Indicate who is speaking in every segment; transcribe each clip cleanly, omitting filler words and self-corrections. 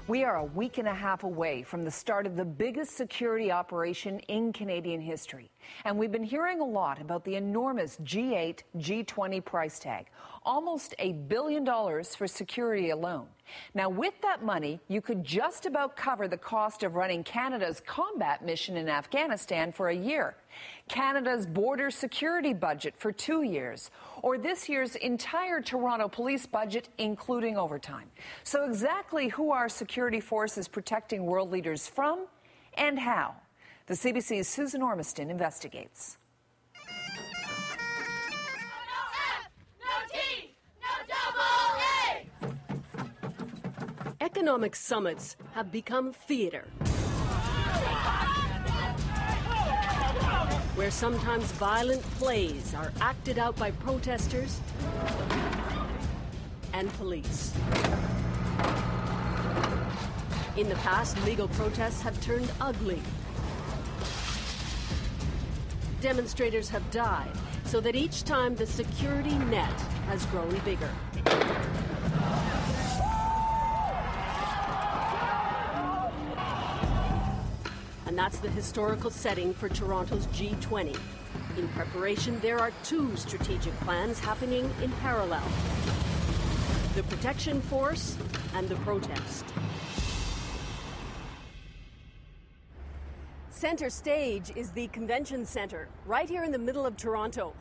Speaker 1: We are a week and a half away from the start of the biggest security operation in Canadian history. And we've been hearing a lot about the enormous G8, G20 price tag, almost $1 billion for security alone. Now, with that money, you could just about cover the cost of running Canada's combat mission in Afghanistan for a year, Canada's border security budget for 2 years, or this year's entire Toronto police budget, including overtime. So exactly who are security forces protecting world leaders from and how? The CBC's Susan Ormiston investigates.
Speaker 2: Economic summits have become theater, where sometimes violent plays are acted out by protesters and police. In the past, legal protests have turned ugly. Demonstrators have died, so that each time the security net has grown bigger. And that's the historical setting for Toronto's G20. In preparation, there are two strategic plans happening in parallel: the protection force and the protest. Center stage is the convention center, right here in the middle of Toronto.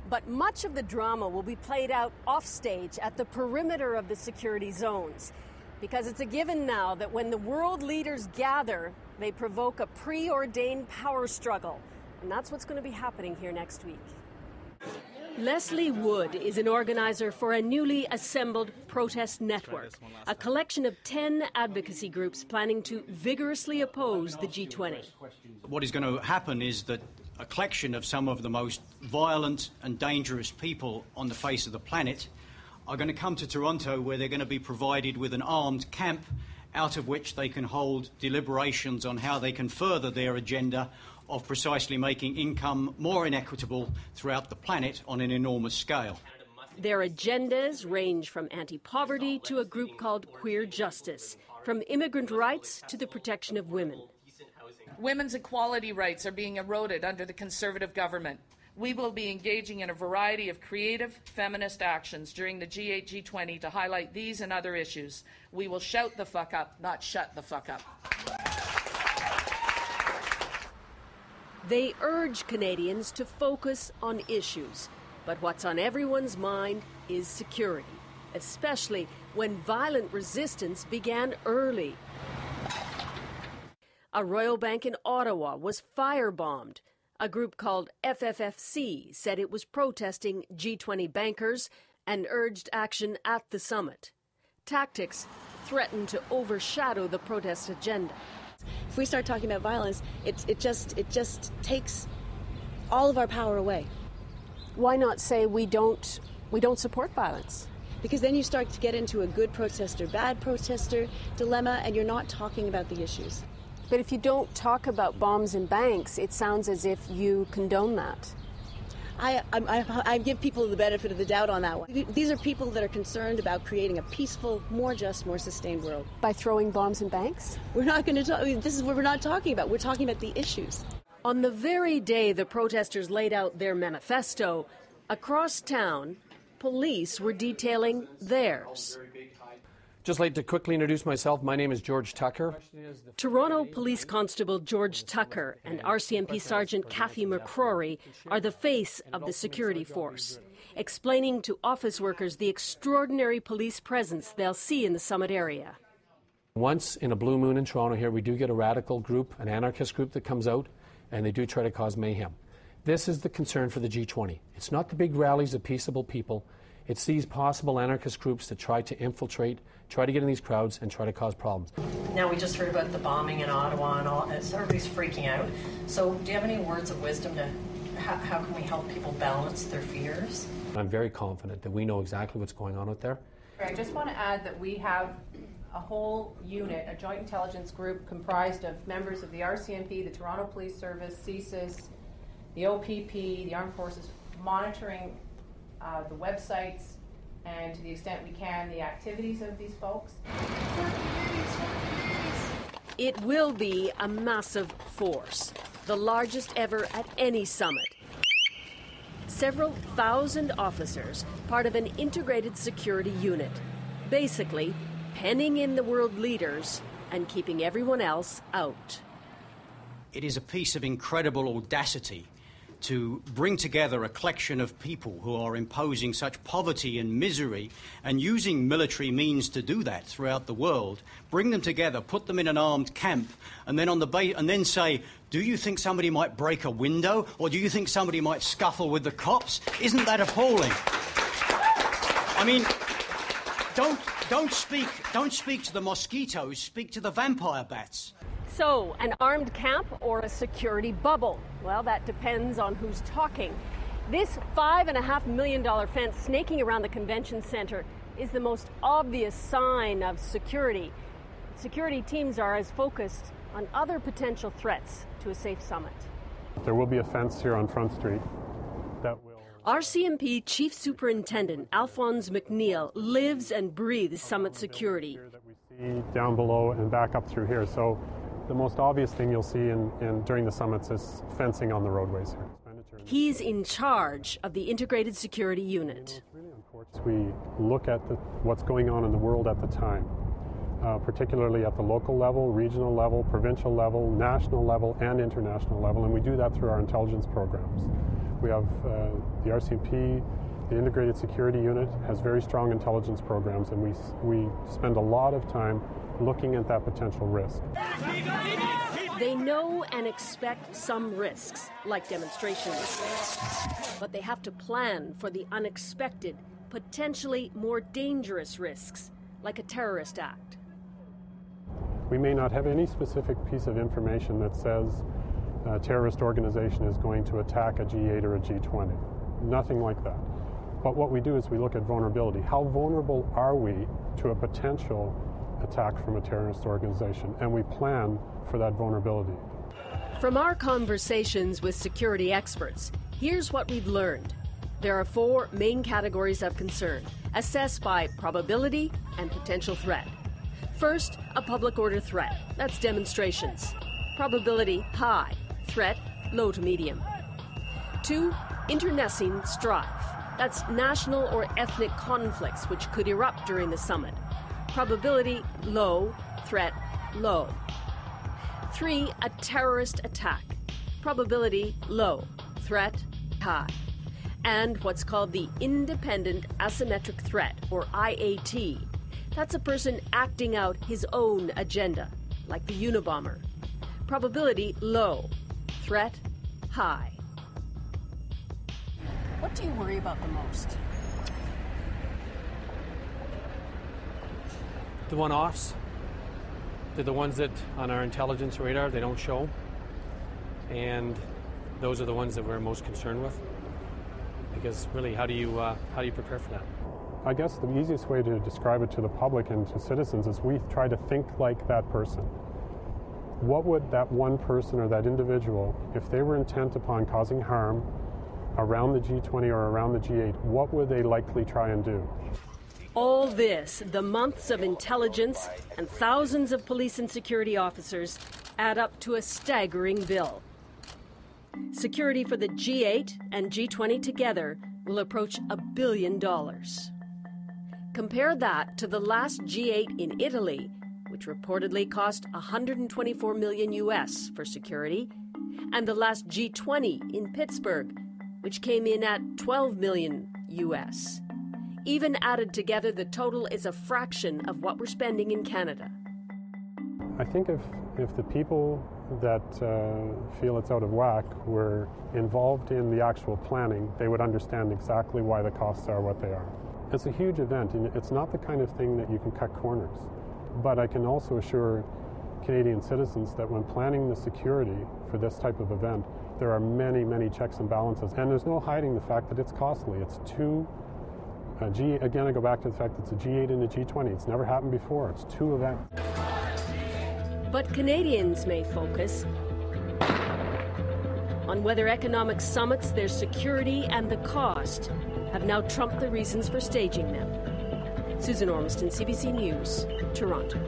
Speaker 2: But much of the drama will be played out offstage at the perimeter of the security zones. Because it's a given now that when the world leaders gather, they provoke a preordained power struggle. And that's what's going to be happening here next week. Leslie Wood is an organizer for a newly assembled protest network, a collection of 10 advocacy groups planning to vigorously oppose the G20.
Speaker 3: What is going to happen is that a collection of some of the most violent and dangerous people on the face of the planet are going to come to Toronto, where they're going to be provided with an armed camp out of which they can hold deliberations on how they can further their agenda of precisely making income more inequitable throughout the planet on an enormous scale.
Speaker 2: Their agendas range from anti-poverty to a group called Queer Justice, from immigrant rights to the protection of women.
Speaker 4: Women's equality rights are being eroded under the Conservative government. We will be engaging in a variety of creative feminist actions during the G8, G20 to highlight these and other issues. We will shout the fuck up, not shut the fuck up.
Speaker 2: They urge Canadians to focus on issues, but what's on everyone's mind is security, especially when violent resistance began early. A Royal Bank in Ottawa was firebombed. A group called FFFC said it was protesting G20 bankers and urged action at the summit. Tactics threatened to overshadow the protest agenda.
Speaker 5: If we start talking about violence, it just takes all of our power away.
Speaker 2: Why not say we don't support violence?
Speaker 5: Because then you start to get into a good protester, bad protester dilemma, and you're not talking about the issues.
Speaker 2: But if you don't talk about bombs and banks, it sounds as if you condone that.
Speaker 5: I give people the benefit of the doubt on that one. These are people that are concerned about creating a peaceful, more just, more sustained world.
Speaker 2: By throwing bombs and banks?
Speaker 5: We're not going to talk. This is what we're not talking about. We're talking about the issues.
Speaker 2: On the very day the protesters laid out their manifesto, across town, police were detailing theirs.
Speaker 6: Just like to quickly introduce myself. My name is George Tucker.
Speaker 2: Toronto Police Constable George Tucker and RCMP Sergeant Kathy McCrory are the face of the security force, explaining to office workers the extraordinary police presence they'll see in the summit area.
Speaker 6: Once in a blue moon in Toronto here, we do get a radical group, an anarchist group that comes out, and they do try to cause mayhem. This is the concern for the G20. It's not the big rallies of peaceable people. It's these possible anarchist groups that try to infiltrate, try to get in these crowds and try to cause problems.
Speaker 7: Now, we just heard about the bombing in Ottawa and all, and so everybody's freaking out. So do you have any words of wisdom to how can we help people balance their fears?
Speaker 6: I'm very confident that we know exactly what's going on out there.
Speaker 8: I just want to add that we have a whole unit, a joint intelligence group comprised of members of the RCMP, the Toronto Police Service, CSIS, the OPP, the Armed Forces, monitoring the websites and, to the extent we can, the activities of these folks.
Speaker 2: It will be a massive force, the largest ever at any summit. Several thousand officers, part of an integrated security unit, basically penning in the world leaders and keeping everyone else out.
Speaker 3: It is a piece of incredible audacity to bring together a collection of people who are imposing such poverty and misery and using military means to do that throughout the world, bring them together, put them in an armed camp, and then and then say, do you think somebody might break a window, or do you think somebody might scuffle with the cops? Isn't that appalling? I mean, don't speak to the mosquitoes, speak to the vampire bats.
Speaker 2: So, an armed camp or a security bubble? Well, that depends on who's talking. This $5.5 million fence snaking around the convention center is the most obvious sign of security. Security teams are as focused on other potential threats to a safe summit.
Speaker 9: There will be a fence here on Front Street that will...
Speaker 2: RCMP Chief Superintendent Alphonse McNeil lives and breathes summit security.
Speaker 9: That we see down below and back up through here. So the most obvious thing you'll see during the summits is fencing on the roadways here.
Speaker 2: He's in charge of the integrated security unit.
Speaker 9: We look at what's going on in the world at the time, particularly at the local level, regional level, provincial level, national level, and international level, and we do that through our intelligence programs. We have the RCMP, the Integrated Security Unit, has very strong intelligence programs, and we spend a lot of time looking at that potential risk.
Speaker 2: They know and expect some risks, like demonstrations, but they have to plan for the unexpected, potentially more dangerous risks, like a terrorist act.
Speaker 9: We may not have any specific piece of information that says a terrorist organization is going to attack a G8 or a G20. Nothing like that. But what we do is we look at vulnerability. How vulnerable are we to a potential attack from a terrorist organization? And we plan for that vulnerability.
Speaker 2: From our conversations with security experts, here's what we've learned. There are 4 main categories of concern, assessed by probability and potential threat. First, a public order threat. That's demonstrations. Probability high, threat low to medium. 2, internecine strife. That's national or ethnic conflicts which could erupt during the summit. Probability low, threat low. 3, a terrorist attack. Probability low, threat high. And what's called the independent asymmetric threat, or IAT. That's a person acting out his own agenda, like the Unabomber. Probability low, threat high. What do you worry about the most?
Speaker 6: The one-offs. They're the ones that on our intelligence radar they don't show, and those are the ones that we're most concerned with. Because really, how do you prepare for that?
Speaker 9: I guess the easiest way to describe it to the public and to citizens is we try to think like that person. What would that one person or that individual, if they were intent upon causing harm around the G20 or around the G8, what would they likely try and do?
Speaker 2: All this, the months of intelligence and thousands of police and security officers, add up to a staggering bill. Security for the G8 and G20 together will approach $1 billion. Compare that to the last G8 in Italy, which reportedly cost $124 million US for security, and the last G20 in Pittsburgh, which came in at $12 million US. Even added together, the total is a fraction of what we're spending in Canada.
Speaker 9: I think if the people that feel it's out of whack were involved in the actual planning, they would understand exactly why the costs are what they are. It's a huge event, and it's not the kind of thing that you can cut corners. But I can also assure Canadian citizens that when planning the security for this type of event, there are many, many checks and balances. And there's no hiding the fact that it's costly. It's again, I go back to the fact that it's a G8 and a G20. It's never happened before. It's 2 events.
Speaker 2: But Canadians may focus on whether economic summits, their security, and the cost have now trumped the reasons for staging them. Susan Ormiston, CBC News, Toronto.